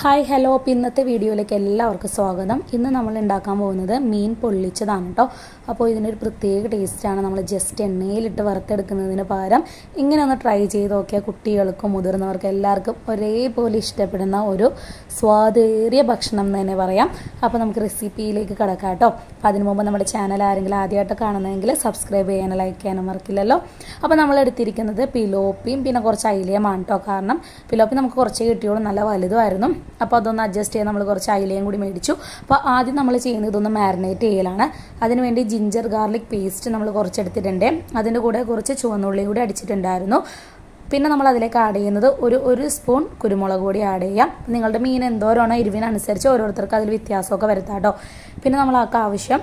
Hi hello അപ്പോൾ ഇന്നത്തെ വീഡിയോയിലേക്ക് എല്ലാവർക്കും സ്വാഗതം. ഇന്ന് നമ്മൾ ഉണ്ടാക്കാൻ പോകുന്നത് മീൻ പൊള്ളിച്ചതാണ് കേട്ടോ. അപ്പോൾ ഇതിനൊരു പ്രത്യേക ടേസ്റ്റാണ്. നമ്മൾ ജസ്റ്റ് എണ്ണയിലിട്ട് വറുത്തെടുക്കുന്നതിന് പകരം ഇങ്ങനെ ഒന്ന് ട്രൈ ചെയ്ത് നോക്കിയാൽ കുട്ടികൾക്കും മുതിർന്നവർക്കും എല്ലാവർക്കും ഒരേപോലെ ഇഷ്ടപ്പെടുന്ന ഒരു സ്വാദേറിയ ഭക്ഷണം എന്ന് തന്നെ പറയാം. അപ്പോൾ നമുക്ക് റെസിപ്പിയിലേക്ക് കിടക്കാം കേട്ടോ. അപ്പോൾ അതിന് മുമ്പ് നമ്മുടെ ചാനൽ ആരെങ്കിലും ആദ്യമായിട്ട് കാണുന്നതെങ്കിൽ സബ്സ്ക്രൈബ് ചെയ്യാനും ലൈക്ക് ചെയ്യാനും മറക്കില്ലല്ലോ. അപ്പോൾ നമ്മൾ എടുത്തിരിക്കുന്നത് പിലോപ്പിയും പിന്നെ കുറച്ച് അയിലയുമാണ് കേട്ടോ. കാരണം പിലോപ്പി നമുക്ക് കുറച്ച് കിട്ടിയോളൂ, നല്ല വലുതുമായിരുന്നു. അപ്പോൾ അതൊന്ന് അഡ്ജസ്റ്റ് ചെയ്യാൻ നമ്മൾ കുറച്ച് അയിലയും കൂടി മേടിച്ചു. അപ്പോൾ ആദ്യം നമ്മൾ ചെയ്യുന്നത് ഇതൊന്ന് മാരിനേറ്റ് ചെയ്യലാണ്. അതിനുവേണ്ടി ജിഞ്ചർ ഗാർലിക് പേസ്റ്റ് നമ്മൾ കുറച്ചെടുത്തിട്ടുണ്ട്. അതിൻ്റെ കൂടെ കുറച്ച് ചുവന്നുള്ളിയും കൂടി അടിച്ചിട്ടുണ്ടായിരുന്നു. പിന്നെ നമ്മൾ അതിലേക്ക് ആഡ് ചെയ്യുന്നത് ഒരു സ്പൂൺ കുരുമുളക് പൊടി ആഡ് ചെയ്യാം. നിങ്ങളുടെ മീൻ എന്തോരാണോ എരിവിനനുസരിച്ച് ഓരോരുത്തർക്ക് അതിൽ വ്യത്യാസമൊക്കെ വരുത്താം കേട്ടോ. പിന്നെ നമ്മളാൾക്ക് ആവശ്യം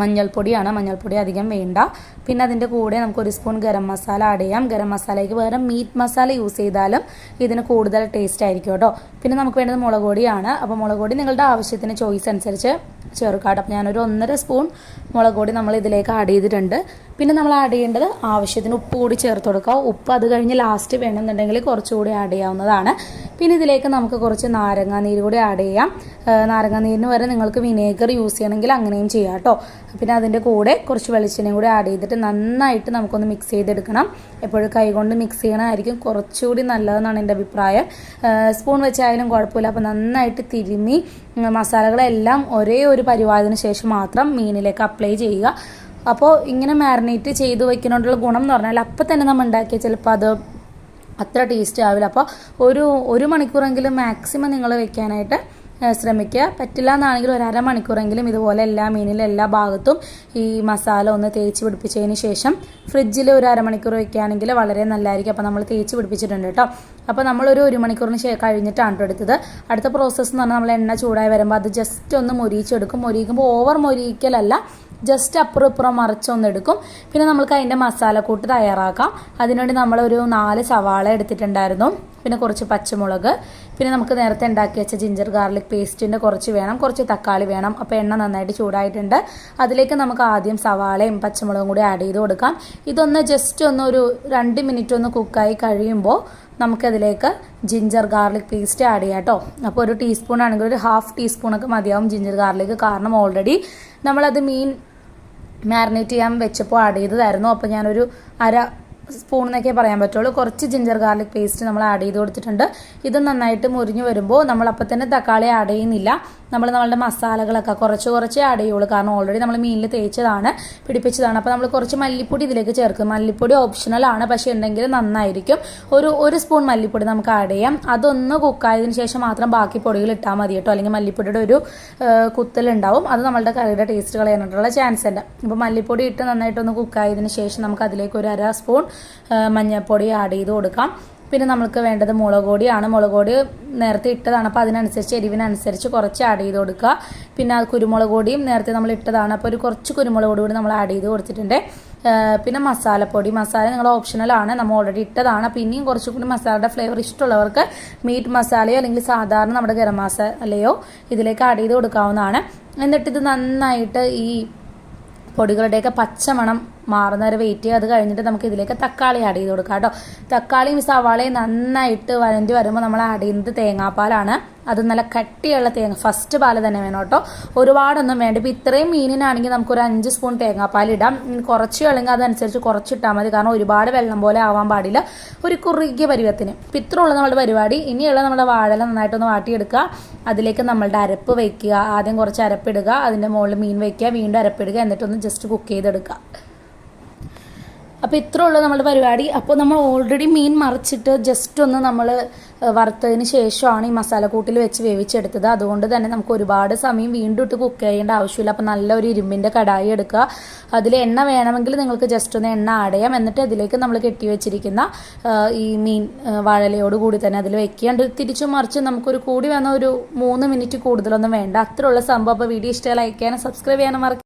മഞ്ഞൾപ്പൊടിയാണ്. മഞ്ഞൾപ്പൊടി അധികം വേണ്ട. പിന്നെ അതിൻ്റെ കൂടെ നമുക്ക് ഒരു സ്പൂൺ ഗരം മസാല ആഡ് ചെയ്യാം. ഗരം മസാലയ്ക്ക് പകരം മീറ്റ് മസാല യൂസ് ചെയ്താലും ഇതിന് കൂടുതൽ ടേസ്റ്റ് ആയിരിക്കും കേട്ടോ. പിന്നെ നമുക്ക് വേണ്ടത് മുളക് പൊടിയാണ്. അപ്പോൾ മുളക് പൊടി നിങ്ങളുടെ ആവശ്യത്തിന് ചോയ്സ് അനുസരിച്ച് ചേർക്കാം. അപ്പോൾ ഞാനൊരു 1.5 സ്പൂൺ മുളക് പൊടി നമ്മൾ ഇതിലേക്ക് ആഡ് ചെയ്തിട്ടുണ്ട്. പിന്നെ നമ്മൾ ആഡ് ചെയ്യേണ്ടത് ആവശ്യത്തിന് ഉപ്പ് കൂടി ചേർത്ത് കൊടുക്കുക. ഉപ്പ് അത് കഴിഞ്ഞ് ലാസ്റ്റ് വേണമെന്നുണ്ടെങ്കിൽ കുറച്ചുകൂടി ആഡ് ചെയ്യാവുന്നതാണ്. പിന്നെ ഇതിലേക്ക് നമുക്ക് കുറച്ച് നാരങ്ങാനീര് കൂടി ആഡ് ചെയ്യാം. നാരങ്ങാനീരിന് വരെ നിങ്ങൾക്ക് വിനേഗർ യൂസ് ചെയ്യണമെങ്കിൽ അങ്ങനെയും ചെയ്യാം കേട്ടോ. പിന്നെ അതിൻ്റെ കൂടെ കുറച്ച് വെളിച്ചെണ്ണയും കൂടി ആഡ് ചെയ്തിട്ട് നന്നായിട്ട് നമുക്കൊന്ന് മിക്സ് ചെയ്തെടുക്കണം. എപ്പോഴും കൈകൊണ്ട് മിക്സ് ചെയ്യണമായിരിക്കും കുറച്ചുകൂടി നല്ലതെന്നാണ് എൻ്റെ അഭിപ്രായം. സ്പൂൺ വെച്ചായാലും കുഴപ്പമില്ല. അപ്പോൾ നന്നായിട്ട് തിരുമ്മി മസാലകളെല്ലാം ഒരേ ഒരു പരിവാരത്തിന് ശേഷം മാത്രം മീനിലേക്ക് അപ്ലൈ ചെയ്യുക. അപ്പോൾ ഇങ്ങനെ മാരിനേറ്റ് ചെയ്ത് വയ്ക്കുന്നതുകൊണ്ടുള്ള ഗുണം എന്ന് പറഞ്ഞാൽ അപ്പം തന്നെ നമ്മൾ ഉണ്ടാക്കിയാൽ ചിലപ്പോൾ അത് അത്ര ടേസ്റ്റ് ആവില്ല. അപ്പോൾ ഒരു മണിക്കൂറെങ്കിലും മാക്സിമം നിങ്ങൾ വെക്കാനായിട്ട് ശ്രമിക്കുക. പറ്റില്ല എന്നാണെങ്കിൽ ഒരു അരമണിക്കൂറെങ്കിലും ഇതുപോലെ എല്ലാ മീനിലും എല്ലാ ഭാഗത്തും ഈ മസാല ഒന്ന് തേച്ച് പിടിപ്പിച്ചതിന് ശേഷം ഫ്രിഡ്ജിൽ ഒരു അരമണിക്കൂർ വെക്കുകയാണെങ്കിൽ വളരെ നല്ലതായിരിക്കും. അപ്പോൾ നമ്മൾ തേച്ച് പിടിപ്പിച്ചിട്ടുണ്ട് കേട്ടോ. അപ്പോൾ നമ്മളൊരു മണിക്കൂറിന് കഴിഞ്ഞിട്ടാണ് കേട്ടോ എടുത്തത്. അടുത്ത പ്രോസസ്സ് എന്ന് പറഞ്ഞാൽ നമ്മൾ എണ്ണ ചൂടായി വരുമ്പോൾ അത് ജസ്റ്റ് ഒന്ന് മൊരിയിച്ചെടുക്കും. മൊരിയിക്കുമ്പോൾ ഓവർ മൊരിയിക്കലല്ല, ജസ്റ്റ് അപ്പുറം ഇപ്പുറം മറിച്ചൊന്നെടുക്കും. പിന്നെ നമുക്ക് അതിൻ്റെ മസാലക്കൂട്ട് തയ്യാറാക്കാം. അതിനുവേണ്ടി നമ്മളൊരു 4 സവാള എടുത്തിട്ടുണ്ടായിരുന്നു. പിന്നെ കുറച്ച് പച്ചമുളക്, പിന്നെ നമുക്ക് നേരത്തെ ഉണ്ടാക്കി വെച്ച ജിഞ്ചർ ഗാർലിക് പേസ്റ്റിൻ്റെ കുറച്ച് വേണം, കുറച്ച് തക്കാളി വേണം. അപ്പോൾ എണ്ണ നന്നായിട്ട് ചൂടായിട്ടുണ്ട്. അതിലേക്ക് നമുക്ക് ആദ്യം സവാളയും പച്ചമുളകും കൂടി ആഡ് ചെയ്ത് കൊടുക്കാം. ഇതൊന്ന് ജസ്റ്റ് ഒരു 2 മിനിറ്റ് ഒന്ന് കുക്കായി കഴിയുമ്പോൾ നമുക്കതിലേക്ക് ജിഞ്ചർ ഗാർലിക് പേസ്റ്റ് ആഡ് ചെയ്യാം കേട്ടോ. അപ്പോൾ ഒരു ടീസ്പൂൺ ആണെങ്കിൽ ഒരു 1/2 ടീസ്പൂണൊക്കെ മതിയാവും ജിഞ്ചർ ഗാർലിക്. കാരണം ഓൾറെഡി നമ്മളത് മീൻ മാരിനേറ്റ് ചെയ്യാൻ വെച്ചപ്പോൾ ആഡ് ചെയ്തതായിരുന്നു. അപ്പോൾ ഞാനൊരു അര സ്പൂൺ എന്നൊക്കെ പറയാൻ പറ്റുള്ളൂ. കുറച്ച് ജിഞ്ചർ ഗാർലിക് പേസ്റ്റ് നമ്മൾ ആഡ് ചെയ്ത് കൊടുത്തിട്ടുണ്ട്. ഇത് നന്നായിട്ട് മുരിഞ്ഞു വരുമ്പോൾ നമ്മൾ അപ്പം തന്നെ തക്കാളി ആഡ് ചെയ്യുന്നില്ല. നമ്മളുടെ മസാലകളൊക്കെ കുറച്ച് ആഡ് ചെയ്യുള്ളൂ. കാരണം ഓൾറെഡി നമ്മൾ മീനിൽ തേച്ചതാണ്, പിടിപ്പിച്ചതാണ്. അപ്പോൾ നമ്മൾ കുറച്ച് മല്ലിപ്പൊടി ഇതിലേക്ക് ചേർക്കും. മല്ലിപ്പൊടി ഓപ്ഷണലാണ്, പക്ഷേ ഉണ്ടെങ്കിൽ നന്നായിരിക്കും. ഒരു സ്പൂൺ മല്ലിപ്പൊടി നമുക്ക് ആഡ് ചെയ്യാം. അതൊന്ന് കുക്കായതിനു ശേഷം മാത്രം ബാക്കി പൊടികൾ ഇട്ടാൽ മതി കേട്ടോ. അല്ലെങ്കിൽ മല്ലിപ്പൊടിയുടെ ഒരു കുത്തലുണ്ടാവും. അത് നമ്മളുടെ കറിയുടെ ടേസ്റ്റ് കളയാനായിട്ടുള്ള ചാൻസ് ഉണ്ട്. അപ്പോൾ മല്ലിപ്പൊടി ഇട്ട് നന്നായിട്ടൊന്ന് കുക്കായതിനു ശേഷം നമുക്ക് അതിലേക്ക് ഒരു 1/2 സ്പൂൺ മഞ്ഞൾപ്പൊടി ആഡ് ചെയ്ത് കൊടുക്കാം. പിന്നെ നമുക്ക് വേണ്ടത് മുളക് പൊടിയാണ്. മുളക് പൊടി നേരത്തെ ഇട്ടതാണ്, അപ്പോൾ അതിനനുസരിച്ച് എരിവിനനുസരിച്ച് കുറച്ച് ആഡ് ചെയ്ത് കൊടുക്കുക. പിന്നെ കുരുമുളക് പൊടിയും നേരത്തെ നമ്മൾ ഇട്ടതാണ്, അപ്പോൾ കുറച്ച് കുരുമുളക് പൊടി കൂടി നമ്മൾ ആഡ് ചെയ്ത് കൊടുത്തിട്ടുണ്ട്. പിന്നെ മസാല നിങ്ങൾ ഓപ്ഷണലാണ്, നമ്മൾ ഓൾറെഡി ഇട്ടതാണ്. പിന്നെയും കുറച്ചുകൂടി മസാലയുടെ ഫ്ലേവർ ഇഷ്ടമുള്ളവർക്ക് മീറ്റ് മസാലയോ അല്ലെങ്കിൽ സാധാരണ നമ്മുടെ ഗരം മസാലയോ ഇതിലേക്ക് ആഡ് ചെയ്ത് കൊടുക്കാവുന്നതാണ്. എന്നിട്ടിത് നന്നായിട്ട് ഈ പൊടികളുടെയൊക്കെ പച്ചമണം മാറുന്നവരെ വെയിറ്റ് ചെയ്യുക. അത് കഴിഞ്ഞിട്ട് നമുക്ക് ഇതിലേക്ക് തക്കാളി ആഡ് ചെയ്ത് കൊടുക്കാം കേട്ടോ. തക്കാളിയും സവാളയും നന്നായിട്ട് വഴണ്ടി വരുമ്പോൾ നമ്മൾ ആഡ് ചെയ്യുന്നത് തേങ്ങാപ്പാലാണ്. അത് നല്ല കട്ടിയുള്ള തേങ്ങ, ഫസ്റ്റ് പാല് തന്നെ വേണം കേട്ടോ. ഒരുപാടൊന്നും വേണ്ട. ഇപ്പോൾ ഇത്രയും മീനിനാണെങ്കിൽ നമുക്കൊരു 5 സ്പൂൺ തേങ്ങാപ്പാൽ ഇടാം. കുറച്ച് അല്ലെങ്കിൽ അതനുസരിച്ച് കുറച്ചിട്ടാൽ മതി. കാരണം ഒരുപാട് വെള്ളം പോലെ ആവാൻ പാടില്ല. ഒരു കുറുകിയ പരുവത്തിന്. ഇപ്പം ഇത്രയുള്ള നമ്മുടെ പരിപാടി. ഇനിയുള്ള നമ്മുടെ വാഴല നന്നായിട്ടൊന്ന് വാട്ടിയെടുക്കുക. അതിലേക്ക് നമ്മളുടെ അരപ്പ് വയ്ക്കുക. ആദ്യം കുറച്ച് അരപ്പിടുക, അതിൻ്റെ മുകളിൽ മീൻ വയ്ക്കുക, വീണ്ടും അരപ്പിടുക, എന്നിട്ടൊന്ന് ജസ്റ്റ് കുക്ക് ചെയ്തെടുക്കുക. അപ്പോൾ ഇത്ര ഉള്ളൂ നമ്മുടെ പരിപാടി. അപ്പോൾ നമ്മൾ ഓൾറെഡി മീൻ മറിച്ചിട്ട് ജസ്റ്റ് ഒന്ന് നമ്മൾ വറുത്തതിന് ശേഷമാണ് ഈ മസാലക്കൂട്ടിൽ വെച്ച് വേവിച്ചെടുത്തത്. അതുകൊണ്ട് തന്നെ നമുക്ക് ഒരുപാട് സമയം വീണ്ടും ഇട്ട് കുക്ക് ചെയ്യേണ്ട ആവശ്യമില്ല. അപ്പോൾ നല്ലൊരു ഇരുമ്പിൻ്റെ കടായി എടുക്കുക. അതിൽ എണ്ണ വേണമെങ്കിൽ നിങ്ങൾക്ക് ജസ്റ്റ് ഒന്ന് എണ്ണ ആഡ് ചെയ്യാം. എന്നിട്ട് അതിലേക്ക് നമ്മൾ കെട്ടി വെച്ചിരിക്കുന്ന ഈ മീൻ വാഴലയോട് കൂടി തന്നെ അതിൽ വെക്കുക. തിരിച്ചും മറിച്ച് നമുക്കൊരു കൂടി വന്ന ഒരു 3 മിനിറ്റ് കൂടുതലൊന്നും വേണ്ട. അത്രയുള്ള സംഭവം. അപ്പോൾ വീഡിയോ ഇഷ്ടമായി ലൈക്ക് ചെയ്യാനും സബ്സ്ക്രൈബ് ചെയ്യാനും മറക്കുക.